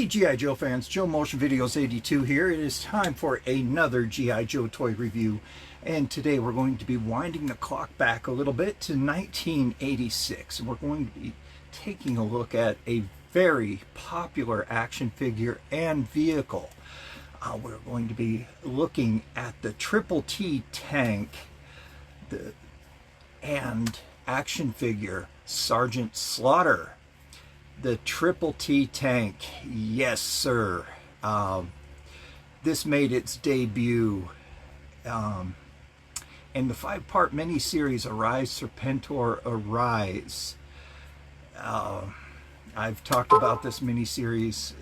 Hey G.I. Joe fans, Joe Motion Videos 82 here. It is time for another G.I. Joe toy review, and today we're going to be winding the clock back a little bit to 1986. We're going to be taking a look at a very popular action figure and vehicle. We're going to be looking at the Triple T tank and action figure Sergeant Slaughter. The Triple T tank, yes sir. This made its debut in the 5-part miniseries Arise Serpentor Arise. I've talked about this miniseries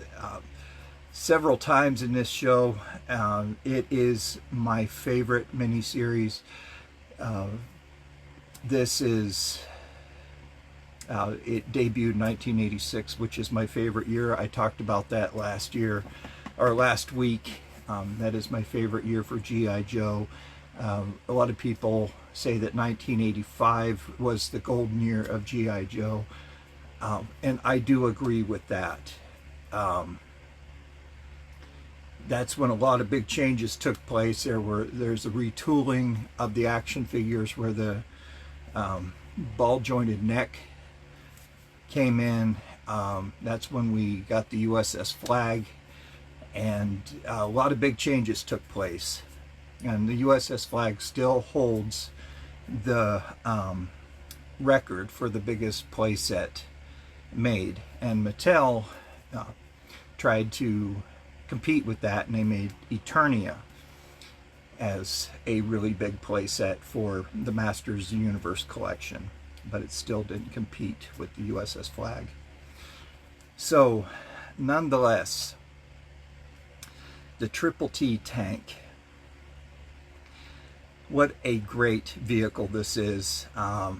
several times in this show. It is my favorite miniseries. This is it debuted in 1986, which is my favorite year. I talked about that last week. That is my favorite year for G.I. Joe. A lot of people say that 1985 was the golden year of G.I. Joe, and I do agree with that. That's when a lot of big changes took place. There's a retooling of the action figures where the ball-jointed neck came in. That's when we got the USS Flag, and a lot of big changes took place. And the USS Flag still holds the record for the biggest playset made, and Mattel tried to compete with that, and they made Eternia as a really big playset for the Masters of the Universe collection, but it still didn't compete with the USS Flag. So, nonetheless, the Triple T tank. What a great vehicle this is. A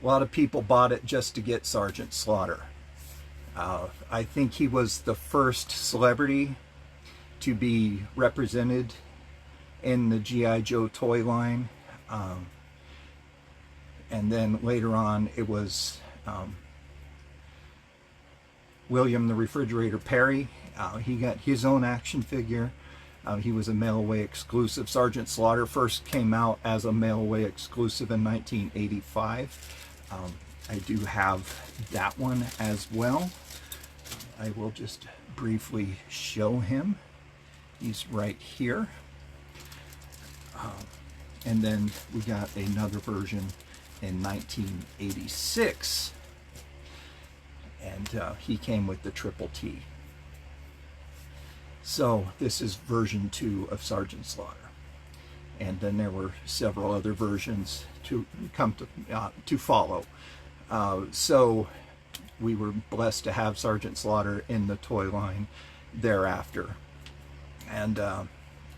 lot of people bought it just to get Sergeant Slaughter. I think he was the first celebrity to be represented in the G.I. Joe toy line. And then later on, it was William the Refrigerator Perry. He got his own action figure. He was a mail-away exclusive. Sergeant Slaughter first came out as a mail-away exclusive in 1985. I do have that one as well. I will just briefly show him. He's right here. And then we got another version in 1986, and he came with the Triple T. So this is version 2 of Sergeant Slaughter, and then there were several other versions to follow. So we were blessed to have Sergeant Slaughter in the toy line thereafter, and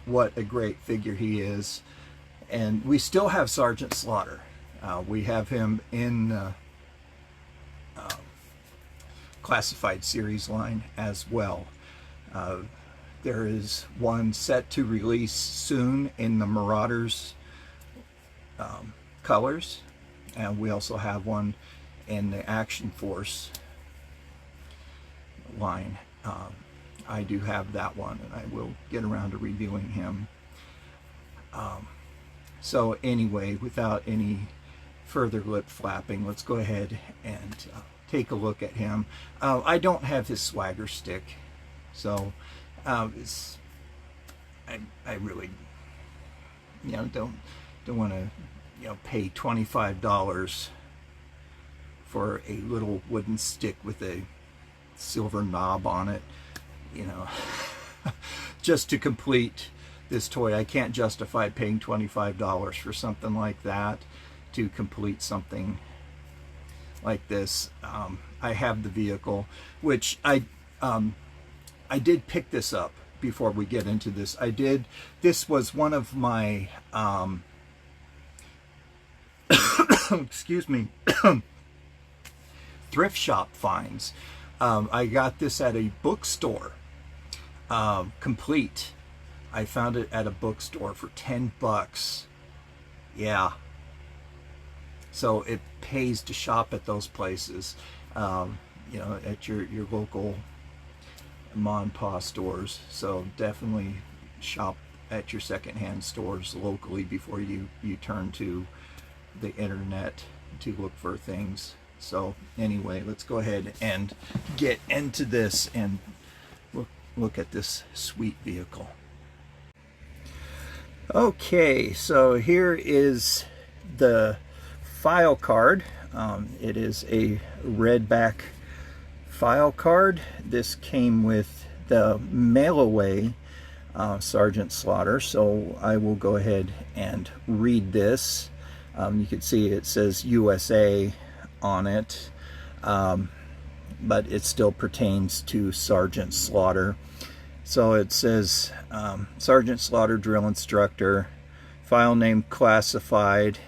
what a great figure he is. And we still have Sergeant Slaughter. We have him in the classified series line as well. There is one set to release soon in the Marauders colors, and we also have one in the Action Force line. I do have that one, and I will get around to reviewing him. So anyway, without any further lip flapping, let's go ahead and take a look at him. I don't have his swagger stick, so I really, don't want to pay $25 for a little wooden stick with a silver knob on it, just to complete this toy. I can't justify paying $25 for something like that to complete something like this. I have the vehicle, which I did pick this up before we get into this. This was one of my excuse me, thrift shop finds. I got this at a bookstore, complete. I found it at a bookstore for $10. Yeah. So it pays to shop at those places, at your local mom and pop stores. So definitely shop at your secondhand stores locally before you turn to the internet to look for things. So anyway, let's go ahead and get into this and look at this sweet vehicle. Okay, so here is the file card. It is a redback file card. This came with the mail-away Sergeant Slaughter, so I will go ahead and read this. You can see it says USA on it, but it still pertains to Sergeant Slaughter. So it says Sergeant Slaughter, drill instructor, file name classified,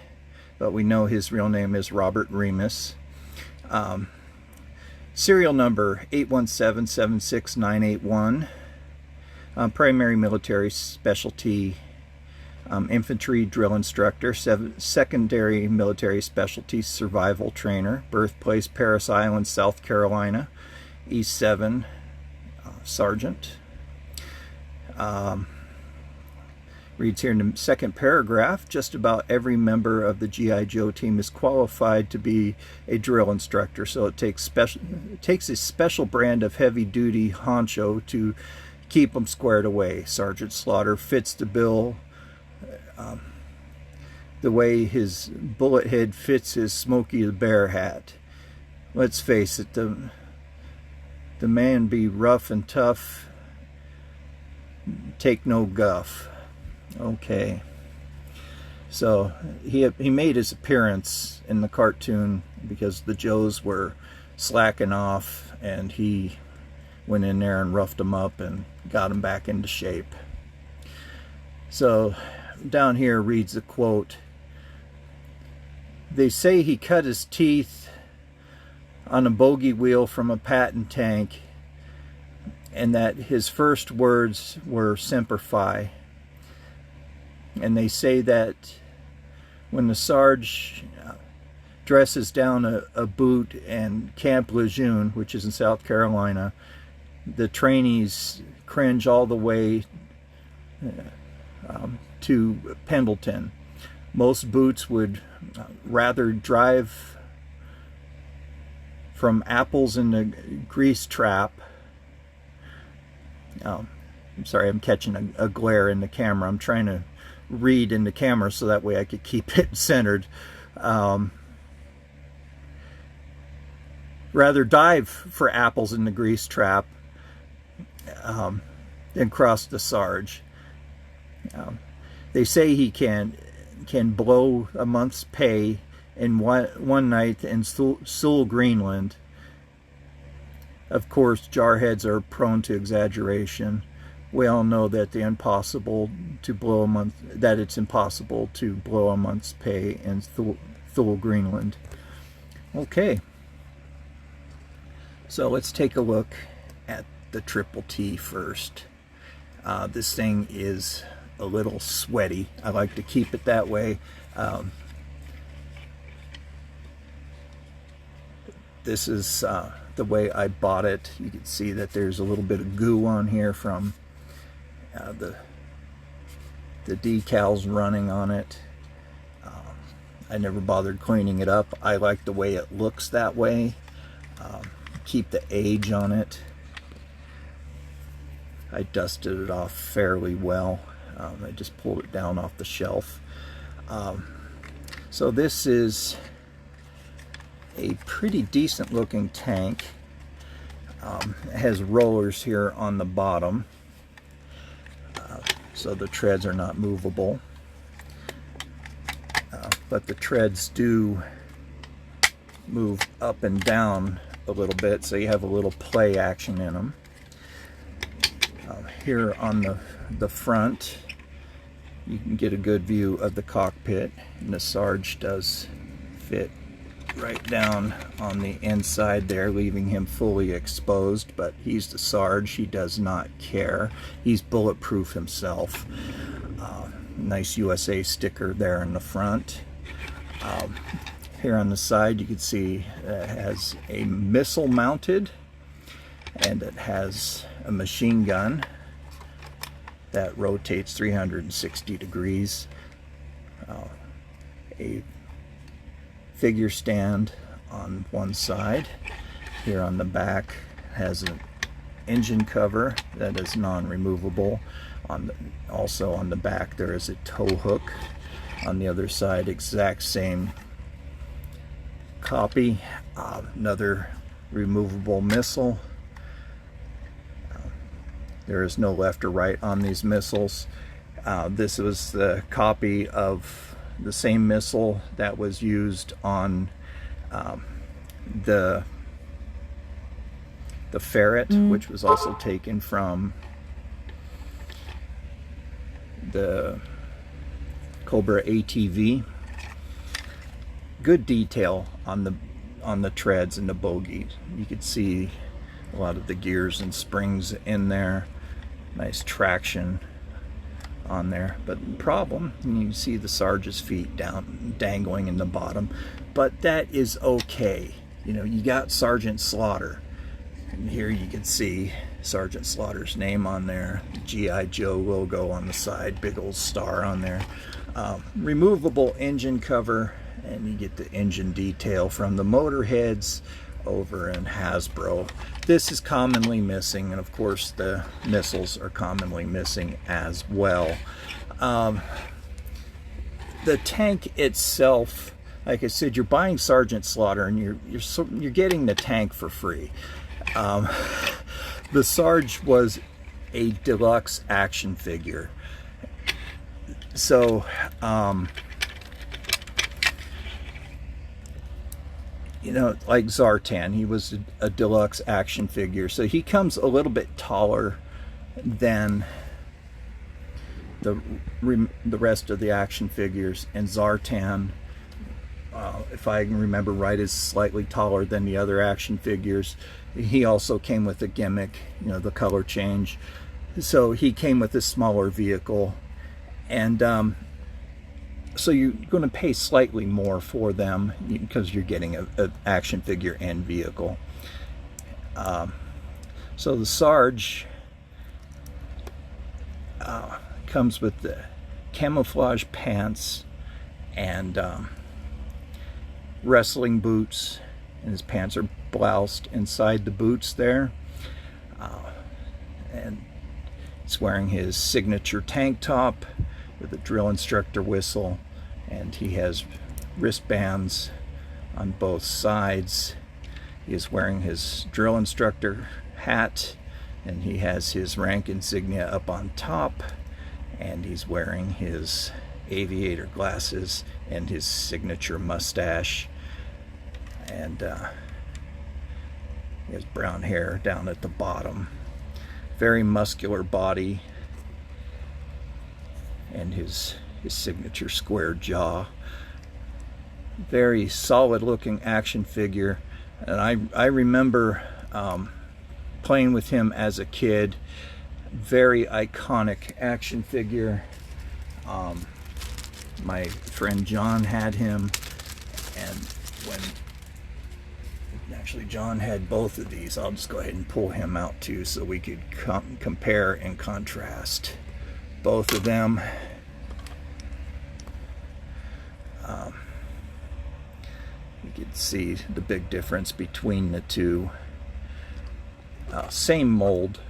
but we know his real name is Robert Remus. Serial number 817-76981. Primary military specialty, infantry drill instructor. Secondary military specialty, survival trainer. Birthplace Parris Island, South Carolina. E7 sergeant. Reads here in the second paragraph, just about every member of the G.I. Joe team is qualified to be a drill instructor, so it takes a special brand of heavy-duty honcho to keep them squared away. Sergeant Slaughter fits the bill the way his bullet head fits his Smokey the Bear hat. Let's face it, the man be rough and tough, take no guff. Okay, so he made his appearance in the cartoon because the Joes were slacking off, and he went in there and roughed them up and got them back into shape. So down here reads the quote: "They say he cut his teeth on a bogey wheel from a Patton tank, and that his first words were Semper Fi. And they say that when the Sarge dresses down a boot in Camp Lejeune, which is in South Carolina, the trainees cringe all the way to Pendleton. Most boots would rather drive from apples in the grease trap." I'm sorry, I'm catching a glare in the camera. I'm trying to read in the camera so that way I could keep it centered. Rather dive for apples in the grease trap than cross the Sarge. They say he can blow a month's pay in one night in Sewell, Greenland. Of course, jarheads are prone to exaggeration. We all know that it's impossible to blow a month's pay in Sewell, Greenland. Okay, so let's take a look at the Triple T first. This thing is a little sweaty. I like to keep it that way. This is the way I bought it. You can see that there's a little bit of goo on here from the decals running on it. I never bothered cleaning it up. I like the way it looks that way. Keep the age on it. I dusted it off fairly well. I just pulled it down off the shelf. So this is a pretty decent looking tank. It has rollers here on the bottom, so the treads are not movable, but the treads do move up and down a little bit, so you have a little play action in them. Here on the front, you can get a good view of the cockpit, and the Sarge does fit right down on the inside there, leaving him fully exposed, but he's the Sarge. He does not care. He's bulletproof himself. Nice USA sticker there in the front. Here on the side you can see it has a missile mounted. and it has a machine gun that rotates 360 degrees, a figure stand on one side. Here on the back has an engine cover that is non-removable. Also on the back there is a tow hook. On the other side, exact same copy, another removable missile. There is no left or right on these missiles. This was the copy of the same missile that was used on the Ferret, which was also taken from the Cobra ATV. Good detail on the treads and the bogies. You could see a lot of the gears and springs in there. Nice traction on there. But the problem, you see the Sarge's feet down dangling in the bottom, but that is okay. You know, you got Sergeant Slaughter, and here you can see Sergeant Slaughter's name on there, the G.I. Joe logo on the side, big old star on there. Removable engine cover, and you get the engine detail from the motor heads over in Hasbro. This is commonly missing, and of course the missiles are commonly missing as well. The tank itself, like I said, you're buying Sergeant Slaughter, and you're getting the tank for free. The Sarge was a deluxe action figure, so you know, like Zartan, he was a deluxe action figure, so he comes a little bit taller than the rest of the action figures, and Zartan, if I can remember right, is slightly taller than the other action figures. He also came with a gimmick, you know, the color change, so he came with a smaller vehicle, and so you're going to pay slightly more for them because you're getting an action figure and vehicle. So the Sarge comes with the camouflage pants and wrestling boots, and his pants are bloused inside the boots there. And he's wearing his signature tank top with a drill instructor whistle, and he has wristbands on both sides. He is wearing his drill instructor hat, and he has his rank insignia up on top, and he's wearing his aviator glasses and his signature mustache, and he has brown hair down at the bottom. Very muscular body, and his signature square jaw. Very solid looking action figure, and I remember playing with him as a kid. Very iconic action figure. My friend John had him, and when actually John had both of these, I'll just go ahead and pull him out too so we could compare and contrast both of them. You can see the big difference between the two. Same mold,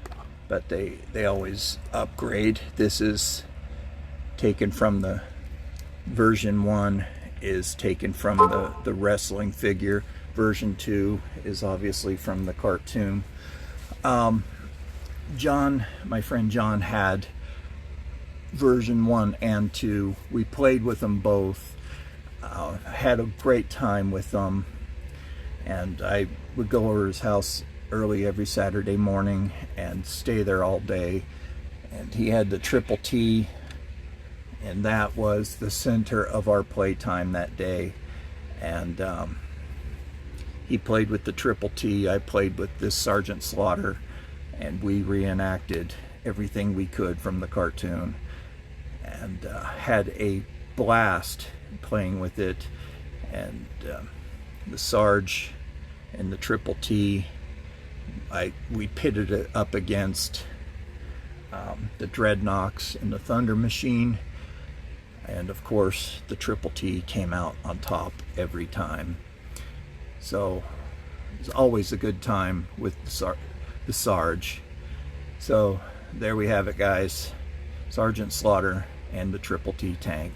but they always upgrade. This is taken from the version 1 is taken from the wrestling figure. Version 2 is obviously from the cartoon. John, my friend John, had version 1 and 2. We played with them both. Had a great time with them, and I would go over to his house early every Saturday morning and stay there all day. And he had the Triple T, and that was the center of our playtime that day. And he played with the Triple T, I played with this Sergeant Slaughter, and we reenacted everything we could from the cartoon, and had a blast playing with it. And the Sarge and the Triple T we pitted it up against the Dreadnoks and the Thunder Machine, and of course the Triple T came out on top every time. So it's always a good time with the Sarge. So there we have it, guys. Sergeant Slaughter and the Triple T tank.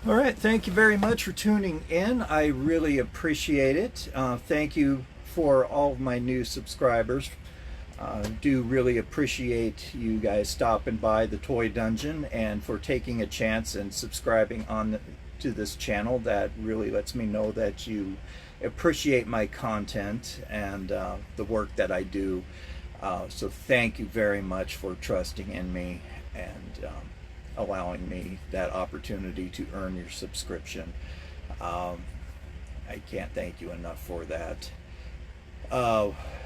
All right, thank you very much for tuning in. I really appreciate it. Thank you for all of my new subscribers. Do really appreciate you guys stopping by the Toy Dungeon and for taking a chance and subscribing to this channel. That really lets me know that you appreciate my content and the work that I do. So thank you very much for trusting in me and allowing me that opportunity to earn your subscription. I can't thank you enough for that.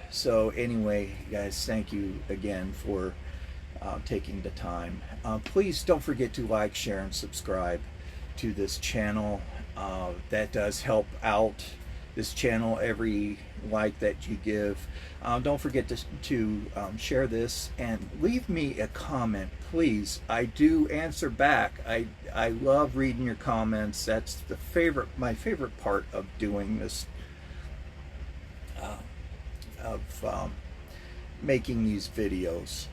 So anyway, guys, thank you again for taking the time. Please don't forget to like, share, and subscribe to this channel. That does help out this channel, every like that you give. Don't forget to share this and leave me a comment, please. I do answer back. I love reading your comments. That's my favorite part of doing this, making these videos,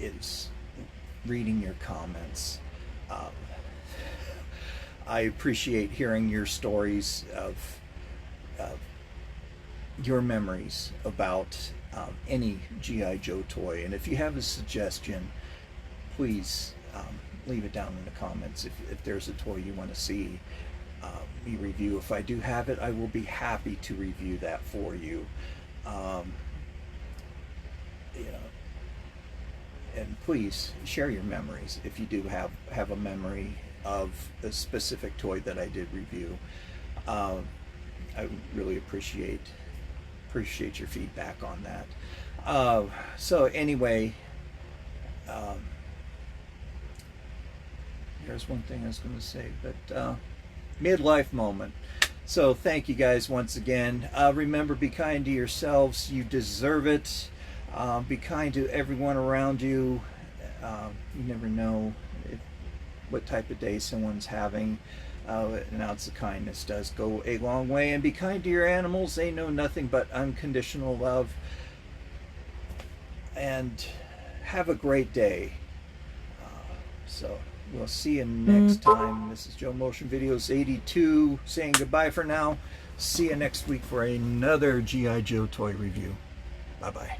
is reading your comments. I appreciate hearing your stories of your memories about any G.I. Joe toy, and if you have a suggestion, please leave it down in the comments. If there's a toy you want to see me review, if I do have it, I will be happy to review that for you. And please share your memories if you do have a memory of a specific toy that I did review. I really appreciate your feedback on that. So anyway, there's one thing I was going to say, but midlife moment. So thank you guys once again. Remember, be kind to yourselves. You deserve it. Be kind to everyone around you. You never know what type of day someone's having. An ounce of kindness does go a long way. And be kind to your animals. They know nothing but unconditional love. And have a great day. So we'll see you next time. This is Joe Motion Videos 82 saying goodbye for now. See you next week for another G.I. Joe toy review. Bye-bye.